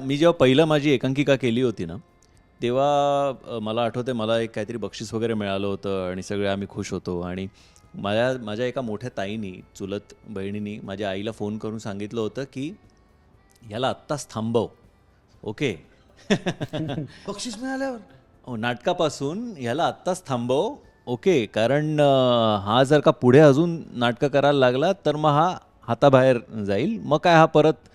मी जेव्हा पहिलं माझी एकांकिका केली होती ना, तेव्हा मला आठवतंय मला एक काहीतरी बक्षीस वगैरे मिळालं होतं आणि सगळे आम्ही खुश होतो आणि माझ्या एका मोठ्या ताईनी, चुलत बहिणीनी माझ्या आईला फोन करून सांगितलं होतं, की "ह्याला आत्ताच थांबव." ओके. बक्षीस मिळाल्यावर हो, नाटकापासून ह्याला आत्ताच थांबव. ओके. कारण हा जर का पुढे अजून नाटकं करायला लागला, तर मग हा हाताबाहेर जाईल. मग काय हा परत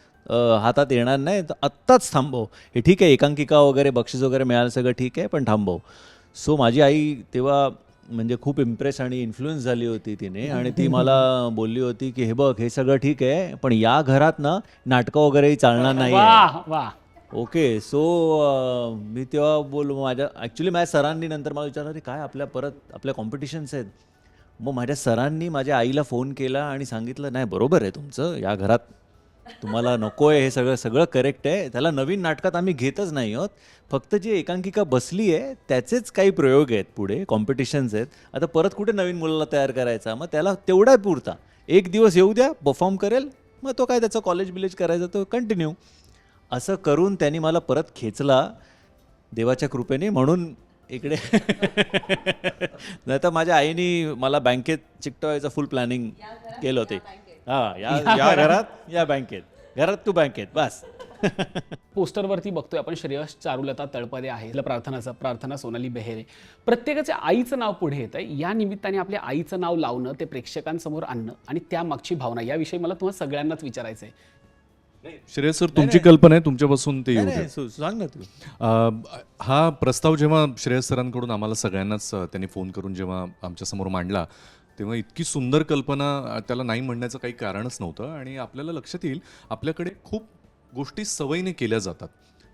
हातात येणार नाही. तर आत्ताच थांबव. हे ठीक आहे, एकांकिका वगैरे बक्षीस वगैरे मिळालं सगळं ठीक आहे, पण थांबव. सो माझी आई तेव्हा म्हणजे खूप इम्प्रेस आणि इन्फ्लुअन्स झाली होती तिने आणि ती मला बोलली होती, की "हे बघ, हे सगळं ठीक आहे, पण या घरात ना नाटकं वगैरेही चालणार नाही आहे." वाह वाह. ओके. सो मी तेव्हा बोललो माझ्या ॲक्च्युली माझ्या सरांनी नंतर मला विचारलं, "अरे काय आपल्या परत आपल्या कॉम्पिटिशन्स आहेत." मग माझ्या सरांनी माझ्या आईला फोन केला आणि सांगितलं, "नाही बरोबर आहे तुमचं, या घरात तुम्हाला नको आहे हे सगळं, सगळं करेक्ट आहे. त्याला नवीन नाटकात आम्ही घेतच नाही आहोत. फक्त जी एकांकिका बसली आहे त्याचेच काही प्रयोग आहेत पुढे, कॉम्पिटिशन्स आहेत. आता परत कुठे नवीन मुलाला तयार करायचा, मग त्याला तेवढा पुरता. एक दिवस येऊ द्या, परफॉर्म करेल, मग तो काय त्याचं कॉलेज बिलेज करायचा तो कंटिन्यू." असं करून त्यांनी मला परत खेचला देवाच्या कृपेने म्हणून इकडे. नाही तर माझ्या आईनी मला बँकेत चिकटवायचं फुल प्लॅनिंग केलं होते. हां, या घरात या बँकेत, घरात तू बँकेत बस. पोस्टरवरती बघतोय आपण श्रेयस चारुलता तळपदे आहे, प्रार्थना सोनाली बेहेरे. प्रत्येकाचे आईचं नाव पुढे येत आहे. या निमित्ताने आपल्या आईचं नाव लावणं, ते प्रेक्षकांसमोर आणणं आणि त्यामागची भावना, याविषयी मला तुम्हाला सगळ्यांनाच विचारायचं आहे. श्रेयस सर, तुमची कल्पना आहे, तुमच्यापासून ते येऊ द्या. सांग ना तू. हा प्रस्ताव जेव्हा श्रेयस सरांकडून आम्हाला सगळ्यांनाच त्यांनी फोन करून जेव्हा आमच्यासमोर मांडला, तेव्हा इतकी सुंदर कल्पना, त्याला नाही म्हणण्याचं काही कारणच नव्हतं. आणि आपल्याला लक्षात येईल, आपल्याकडे खूप गोष्टी सवयीने केल्या जातात.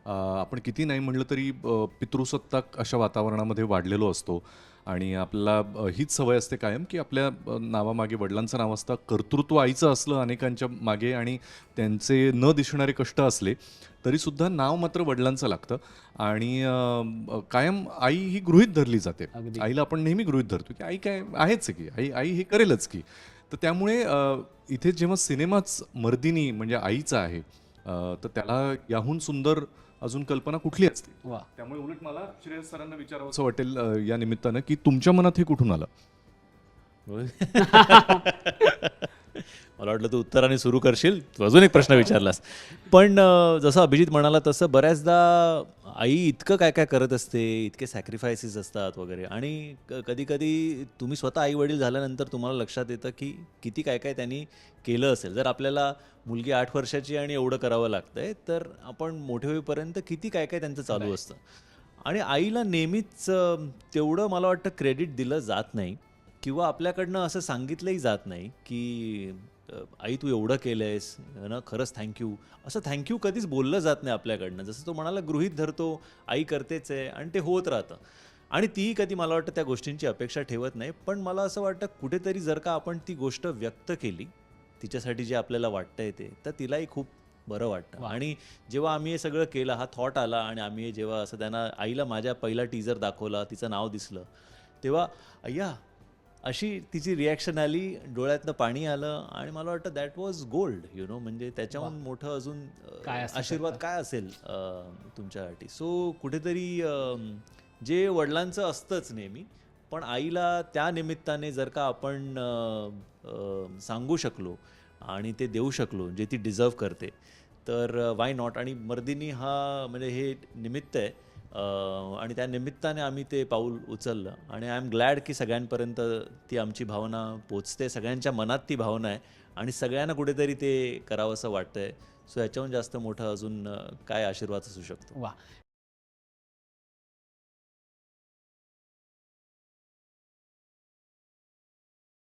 आपण किती नाही म्हणलं तरी पितृसत्ताक अशा वातावरणामध्ये वाढलेलो असतो आणि आपल्याला हीच सवय असते कायम, की आपल्या नावामागे वडिलांचं नाव असतं, कर्तृत्व आईचं असलं अनेकांच्या मागे आणि त्यांचे न दिसणारे कष्ट असले तरीसुद्धा नाव मात्र वडिलांचं लागतं. आणि कायम आई ही गृहीत धरली जाते. अगदी. आईला आपण नेहमी गृहीत धरतो, की आई काय आहेच आहे, की आई आई हे करेलच की. तर त्यामुळे इथे जेव्हा सिनेमाच मर्दिनी म्हणजे आईचा आहे, तर त्याला याहून सुंदर अजून कल्पना कुठली असते. वा. त्यामुळे उलट मला श्रेयस सरांना विचारावं असं वाटेल या निमित्तानं, की तुमच्या मनात हे कुठून आलं? होय. मला वाटलं तू उत्तराने सुरू करशील, तू अजून एक प्रश्न विचारलास. पण जसं अभिजित म्हणाला तसं बऱ्याचदा आई इतकं काय काय करत असते, इतके सॅक्रिफायसेस असतात वगैरे आणि कधी कधी तुम्ही स्वतः आई वडील झाल्यानंतर तुम्हाला लक्षात येतं की किती काय काय त्यांनी केलं असेल. जर आपल्याला मुलगी 8 वर्षाची आणि एवढं करावं लागतंय, तर आपण मोठे होईपर्यंत किती काय काय त्यांचं चालू असतं. आणि आईला नेहमीच तेवढं मला वाटतं क्रेडिट दिलं जात नाही किंवा आपल्याकडनं असं सांगितलंही जात नाही की आई तू एवढं केलं आहेस ना, खरंच थँक्यू. असं थँक्यू कधीच बोललं जात नाही आपल्याकडनं. जसं तो म्हणाला, गृहीत धरतो, आई करतेच आहे आणि ते होत राहतं. आणि तीही कधी मला वाटतं त्या गोष्टींची अपेक्षा ठेवत नाही. पण मला असं वाटतं कुठेतरी जर का आपण ती गोष्ट व्यक्त केली, तिच्यासाठी जे आपल्याला वाटतंय ते, तर तिलाही खूप बरं वाटतं. आणि जेव्हा आम्ही हे सगळं केलं, हा थॉट आला आणि आम्ही हे जेव्हा असं त्यांना आईला माझ्या पहिला टीजर दाखवला, तिचं नाव दिसलं, तेव्हा अय्या अशी तिची रिॲक्शन आली, डोळ्यातनं पाणी आलं आणि मला वाटतं दॅट वॉज गोल्ड, म्हणजे त्याच्याहून मोठं अजून काय असू आशीर्वाद काय असेल तुमच्यासाठी. सो कुठेतरी जे वडिलांचं असतंच नेहमी, पण आईला त्या निमित्ताने जर का आपण सांगू शकलो आणि ते देऊ शकलो जे ती डिझर्व करते, तर वाय नॉट. आणि मर्दिनी हा म्हणजे हे निमित्त आहे आणि त्या निमित्ताने आम्ही ते पाऊल उचललं आणि आय एम ग्लॅड की सगळ्यांपर्यंत ती आमची भावना पोचते, सगळ्यांच्या मनात ती भावना आहे आणि सगळ्यांना कुठेतरी ते करावंसं वाटतंय. सो ह्याच्याहून जास्त मोठं अजून काय आशीर्वाद असू शकतो. वा.